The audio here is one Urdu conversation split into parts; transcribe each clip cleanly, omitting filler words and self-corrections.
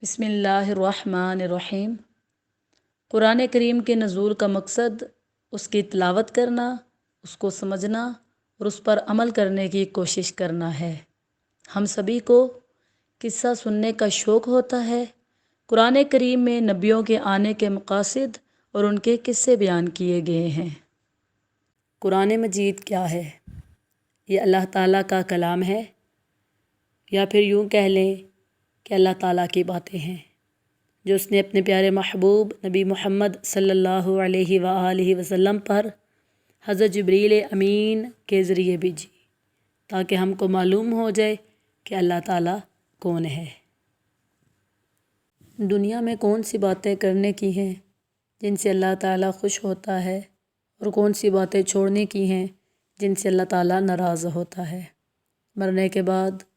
بسم اللہ الرحمن الرحیم۔ قرآن کریم کے نزول کا مقصد اس کی تلاوت کرنا، اس کو سمجھنا اور اس پر عمل کرنے کی کوشش کرنا ہے۔ ہم سبھی کو قصہ سننے کا شوق ہوتا ہے۔ قرآن کریم میں نبیوں کے آنے کے مقاصد اور ان کے قصے بیان کیے گئے ہیں۔ قرآن مجید کیا ہے؟ یہ اللہ تعالیٰ کا کلام ہے، یا پھر یوں کہہ لیں کہ اللہ تعالیٰ کی باتیں ہیں جو اس نے اپنے پیارے محبوب نبی محمد صلی اللہ علیہ وآلہ وسلم پر حضرت جبریل امین کے ذریعے بھیجی، تاکہ ہم کو معلوم ہو جائے کہ اللہ تعالیٰ کون ہے۔ دنیا میں کون سی باتیں کرنے کی ہیں جن سے اللہ تعالیٰ خوش ہوتا ہے، اور کون سی باتیں چھوڑنے کی ہیں جن سے اللہ تعالیٰ ناراض ہوتا ہے۔ مرنے کے بعد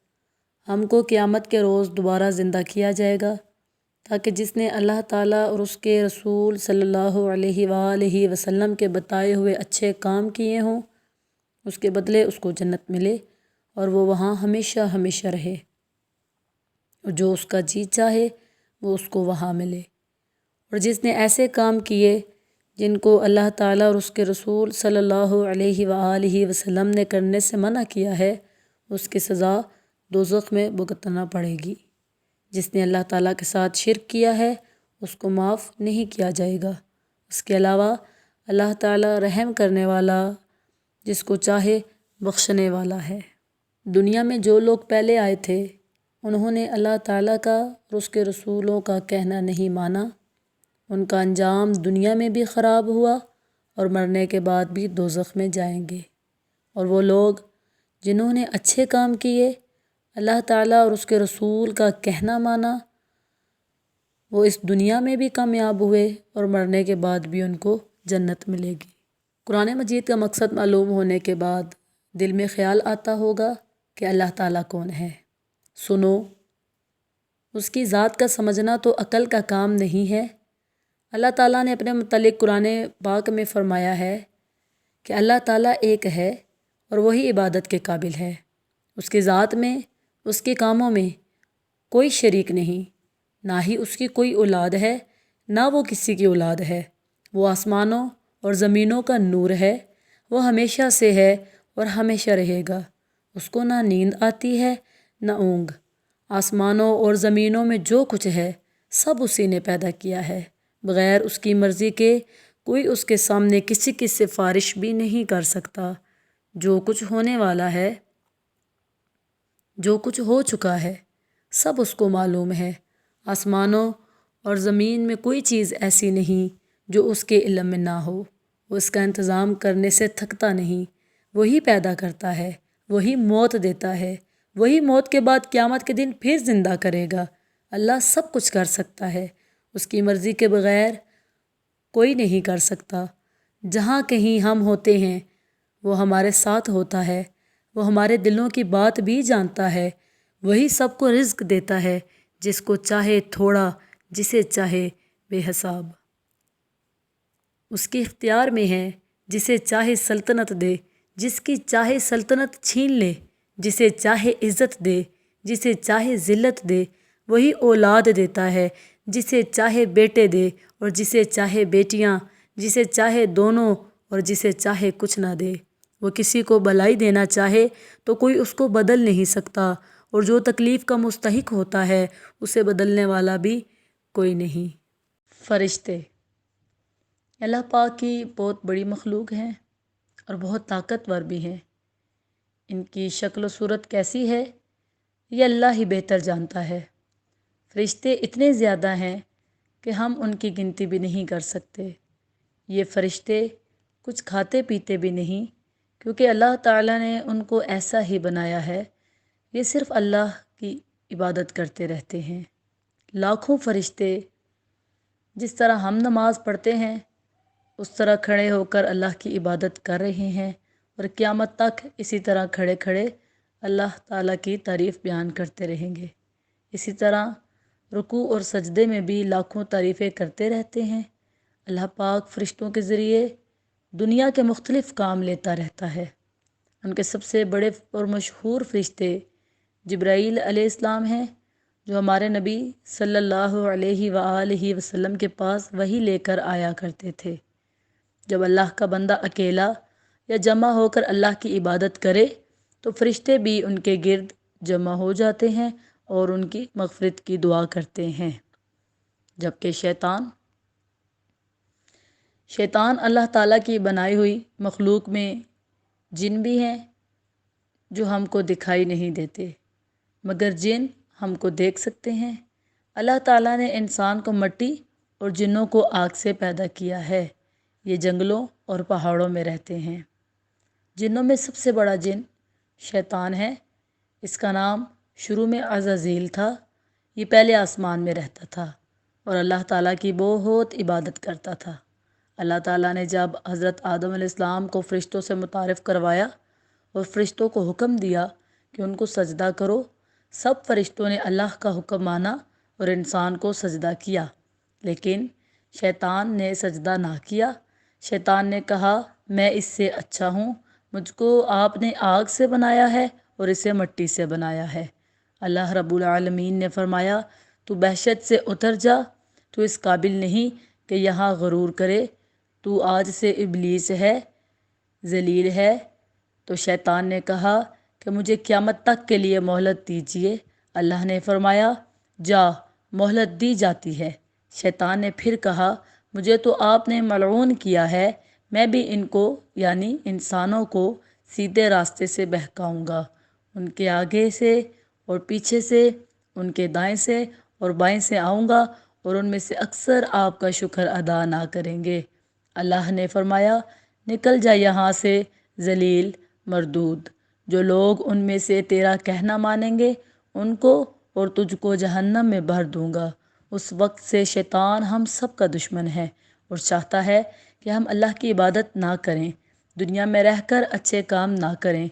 ہم کو قیامت کے روز دوبارہ زندہ کیا جائے گا، تاکہ جس نے اللہ تعالیٰ اور اس کے رسول صلی اللہ علیہ وآلہ وسلم کے بتائے ہوئے اچھے کام کیے ہوں، اس کے بدلے اس کو جنت ملے اور وہ وہاں ہمیشہ ہمیشہ رہے، اور جو اس کا جی چاہے وہ اس کو وہاں ملے۔ اور جس نے ایسے کام کیے جن کو اللہ تعالیٰ اور اس کے رسول صلی اللہ علیہ وآلہ وسلم نے کرنے سے منع کیا ہے، اس کی سزا دوزخ میں بھگتنا پڑے گی۔ جس نے اللہ تعالیٰ کے ساتھ شرک کیا ہے اس کو معاف نہیں کیا جائے گا۔ اس کے علاوہ اللہ تعالیٰ رحم کرنے والا، جس کو چاہے بخشنے والا ہے۔ دنیا میں جو لوگ پہلے آئے تھے انہوں نے اللہ تعالیٰ کا اور اس کے رسولوں کا کہنا نہیں مانا۔ ان کا انجام دنیا میں بھی خراب ہوا اور مرنے کے بعد بھی دوزخ میں جائیں گے۔ اور وہ لوگ جنہوں نے اچھے کام کیے، اللہ تعالیٰ اور اس کے رسول کا کہنا مانا، وہ اس دنیا میں بھی کامیاب ہوئے اور مرنے کے بعد بھی ان کو جنت ملے گی۔ قرآن مجید کا مقصد معلوم ہونے کے بعد دل میں خیال آتا ہوگا کہ اللہ تعالیٰ کون ہے۔ سنو، اس کی ذات کا سمجھنا تو عقل کا کام نہیں ہے۔ اللہ تعالیٰ نے اپنے متعلق قرآن پاک میں فرمایا ہے کہ اللہ تعالیٰ ایک ہے اور وہی عبادت کے قابل ہے۔ اس کی ذات میں، اس کے کاموں میں کوئی شریک نہیں، نہ ہی اس کی کوئی اولاد ہے، نہ وہ کسی کی اولاد ہے۔ وہ آسمانوں اور زمینوں کا نور ہے، وہ ہمیشہ سے ہے اور ہمیشہ رہے گا۔ اس کو نہ نیند آتی ہے نہ اونگ۔ آسمانوں اور زمینوں میں جو کچھ ہے سب اسی نے پیدا کیا ہے۔ بغیر اس کی مرضی کے کوئی اس کے سامنے کسی کی سفارش بھی نہیں کر سکتا۔ جو کچھ ہونے والا ہے، جو کچھ ہو چکا ہے، سب اس کو معلوم ہے۔ آسمانوں اور زمین میں کوئی چیز ایسی نہیں جو اس کے علم میں نہ ہو۔ وہ اس کا انتظام کرنے سے تھکتا نہیں۔ وہی پیدا کرتا ہے، وہی موت دیتا ہے، وہی موت کے بعد قیامت کے دن پھر زندہ کرے گا۔ اللہ سب کچھ کر سکتا ہے، اس کی مرضی کے بغیر کوئی نہیں کر سکتا۔ جہاں کہیں ہم ہوتے ہیں وہ ہمارے ساتھ ہوتا ہے، وہ ہمارے دلوں کی بات بھی جانتا ہے۔ وہی سب کو رزق دیتا ہے، جس کو چاہے تھوڑا، جسے چاہے بے حساب۔ اس کے اختیار میں ہے، جسے چاہے سلطنت دے، جس کی چاہے سلطنت چھین لے، جسے چاہے عزت دے، جسے چاہے ذلت دے۔ وہی اولاد دیتا ہے، جسے چاہے بیٹے دے اور جسے چاہے بیٹیاں، جسے چاہے دونوں اور جسے چاہے کچھ نہ دے۔ وہ کسی کو بھلائی دینا چاہے تو کوئی اس کو بدل نہیں سکتا، اور جو تکلیف کا مستحق ہوتا ہے اسے بدلنے والا بھی کوئی نہیں۔ فرشتے اللہ پاک کی بہت بڑی مخلوق ہیں اور بہت طاقتور بھی ہیں۔ ان کی شکل و صورت کیسی ہے یہ اللہ ہی بہتر جانتا ہے۔ فرشتے اتنے زیادہ ہیں کہ ہم ان کی گنتی بھی نہیں کر سکتے۔ یہ فرشتے کچھ کھاتے پیتے بھی نہیں، کیونکہ اللہ تعالیٰ نے ان کو ایسا ہی بنایا ہے۔ یہ صرف اللہ کی عبادت کرتے رہتے ہیں۔ لاکھوں فرشتے جس طرح ہم نماز پڑھتے ہیں اس طرح کھڑے ہو کر اللہ کی عبادت کر رہے ہیں، اور قیامت تک اسی طرح کھڑے کھڑے اللہ تعالیٰ کی تعریف بیان کرتے رہیں گے۔ اسی طرح رکوع اور سجدے میں بھی لاکھوں تعریفیں کرتے رہتے ہیں۔ اللہ پاک فرشتوں کے ذریعے دنیا کے مختلف کام لیتا رہتا ہے۔ ان کے سب سے بڑے اور مشہور فرشتے جبرائیل علیہ السلام ہیں، جو ہمارے نبی صلی اللہ علیہ وآلہ وسلم کے پاس وہی لے کر آیا کرتے تھے۔ جب اللہ کا بندہ اکیلا یا جمع ہو کر اللہ کی عبادت کرے تو فرشتے بھی ان کے گرد جمع ہو جاتے ہیں اور ان کی مغفرت کی دعا کرتے ہیں۔ جبکہ شیطان اللہ تعالیٰ کی بنائی ہوئی مخلوق میں جن بھی ہیں جو ہم کو دکھائی نہیں دیتے، مگر جن ہم کو دیکھ سکتے ہیں۔ اللہ تعالیٰ نے انسان کو مٹی اور جنوں کو آگ سے پیدا کیا ہے۔ یہ جنگلوں اور پہاڑوں میں رہتے ہیں۔ جنوں میں سب سے بڑا جن شیطان ہے۔ اس کا نام شروع میں عزازیل تھا۔ یہ پہلے آسمان میں رہتا تھا اور اللہ تعالیٰ کی بہت عبادت کرتا تھا۔ اللہ تعالیٰ نے جب حضرت آدم علیہ السلام کو فرشتوں سے متعارف کروایا اور فرشتوں کو حکم دیا کہ ان کو سجدہ کرو، سب فرشتوں نے اللہ کا حکم مانا اور انسان کو سجدہ کیا، لیکن شیطان نے سجدہ نہ کیا۔ شیطان نے کہا، میں اس سے اچھا ہوں، مجھ کو آپ نے آگ سے بنایا ہے اور اسے مٹی سے بنایا ہے۔ اللہ رب العالمین نے فرمایا، تو بحشت سے اتر جا، تو اس قابل نہیں کہ یہاں غرور کرے، تو آج سے ابلیس ہے، ذلیل ہے۔ تو شیطان نے کہا کہ مجھے قیامت تک کے لیے مہلت دیجیے۔ اللہ نے فرمایا، جا، مہلت دی جاتی ہے۔ شیطان نے پھر کہا، مجھے تو آپ نے ملعون کیا ہے، میں بھی ان کو یعنی انسانوں کو سیدھے راستے سے بہکاؤں گا۔ ان کے آگے سے اور پیچھے سے، ان کے دائیں سے اور بائیں سے آؤں گا اور ان میں سے اکثر آپ کا شکر ادا نہ کریں گے۔ اللہ نے فرمایا، نکل جا یہاں سے ذلیل مردود۔ جو لوگ ان میں سے تیرا کہنا مانیں گے ان کو اور تجھ کو جہنم میں بھر دوں گا۔ اس وقت سے شیطان ہم سب کا دشمن ہے اور چاہتا ہے کہ ہم اللہ کی عبادت نہ کریں، دنیا میں رہ کر اچھے کام نہ کریں،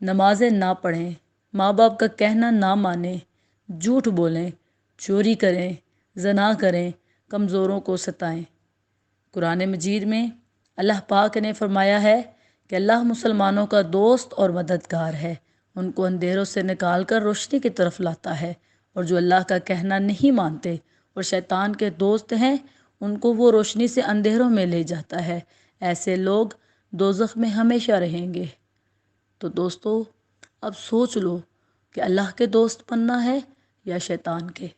نمازیں نہ پڑھیں، ماں باپ کا کہنا نہ مانیں، جھوٹ بولیں، چوری کریں، زنا کریں، کمزوروں کو ستائیں۔ قرآن مجید میں اللہ پاک نے فرمایا ہے کہ اللہ مسلمانوں کا دوست اور مددگار ہے، ان کو اندھیروں سے نکال کر روشنی کی طرف لاتا ہے، اور جو اللہ کا کہنا نہیں مانتے اور شیطان کے دوست ہیں ان کو وہ روشنی سے اندھیروں میں لے جاتا ہے۔ ایسے لوگ دوزخ میں ہمیشہ رہیں گے۔ تو دوستو، اب سوچ لو کہ اللہ کے دوست بننا ہے یا شیطان کے۔